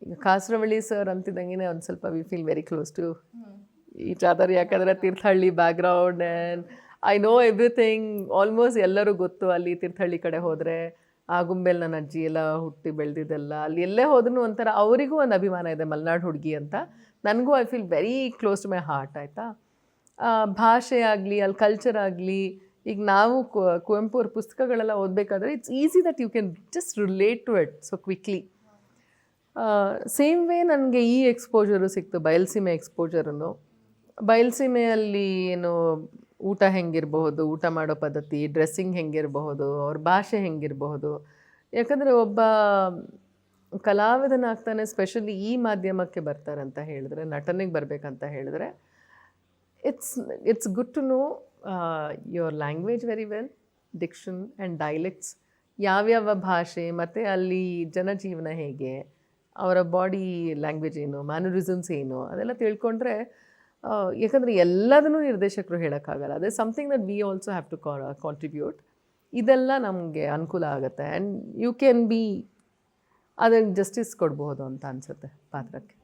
ಈಗ ಕಾಸರವಳ್ಳಿ ಸರ್ ಅಂತಿದ್ದಂಗೆ ಒಂದು ಸ್ವಲ್ಪ we feel very close to each other. ಯಾಕಂದರೆ Thirthahalli background and I know everything. Almost ಎಲ್ಲರೂ ಗೊತ್ತು ಅಲ್ಲಿ ತೀರ್ಥಹಳ್ಳಿ ಕಡೆ ಹೋದರೆ. ಆಗುಂಬೆಲ್ ನನ್ನ ಅಜ್ಜಿ ಎಲ್ಲ ಹುಟ್ಟಿ ಬೆಳೆದಿದ್ದೆಲ್ಲ ಅಲ್ಲಿ ಎಲ್ಲೇ ಹೋದ್ರೂ ಒಂಥರ ಅವರಿಗೂ ಒಂದು ಅಭಿಮಾನ ಇದೆ ಮಲೆನಾಡು ಹುಡುಗಿ ಅಂತ. ನನಗೂ I feel very close to my heart ಆಯಿತಾ. ಭಾಷೆ ಆಗಲಿ ಅಲ್ಲಿ ಕಲ್ಚರ್ ಆಗಲಿ, ಈಗ ನಾವು ಕುವೆಂಪು ಅವ್ರ ಪುಸ್ತಕಗಳೆಲ್ಲ ಓದಬೇಕಾದ್ರೆ it's easy that you can just relate to it so quickly. Same way ನನಗೆ ಈ ಎಕ್ಸ್ಪೋಜರು ಸಿಕ್ತು, ಬಯಲುಸೀಮೆ ಎಕ್ಸ್ಪೋಜರನ್ನು. ಬಯಲುಸೀಮೆಯಲ್ಲಿ ಏನು ಊಟ ಹೆಂಗಿರಬಹುದು, ಊಟ ಮಾಡೋ ಪದ್ಧತಿ, ಡ್ರೆಸ್ಸಿಂಗ್ ಹೆಂಗಿರಬಹುದು, ಅವ್ರ ಭಾಷೆ ಹೆಂಗಿರಬಹುದು. ಯಾಕಂದರೆ ಒಬ್ಬ ಕಲಾವಿದನಾಗ್ತಾನೆ ಸ್ಪೆಷಲಿ ಈ ಮಾಧ್ಯಮಕ್ಕೆ ಬರ್ತಾರಂತ ಹೇಳಿದ್ರೆ, ನಟನೆಗೆ ಬರಬೇಕಂತ ಹೇಳಿದ್ರೆ it's good to know your language very well, diction and dialects, ಯಾವ್ಯಾವ ಭಾಷೆ ಮತ್ತು ಅಲ್ಲಿ ಜನಜೀವನ ಹೇಗೆ, ಅವರ ಬಾಡಿ ಲ್ಯಾಂಗ್ವೇಜ್ ಏನು, ಮ್ಯಾನರಿಸಮ್ಸ್ ಏನು, ಅದೆಲ್ಲ ತಿಳ್ಕೊಂಡ್ರೆ ಯಾಕಂದರೆ ಎಲ್ಲದನ್ನೂ ನಿರ್ದೇಶಕರು ಹೇಳೋಕ್ಕಾಗಲ್ಲ. ಅದೇ something that we also have to contribute. ಇದೆಲ್ಲ ನಮಗೆ ಅನುಕೂಲ ಆಗುತ್ತೆ ಆ್ಯಂಡ್ ಯು ಕ್ಯಾನ್ ಬಿ ಅದಕ್ಕೆ ಜಸ್ಟಿಸ್ ಕೊಡ್ಬೋದು ಅಂತ ಅನಿಸುತ್ತೆ ಪಾತ್ರಕ್ಕೆ.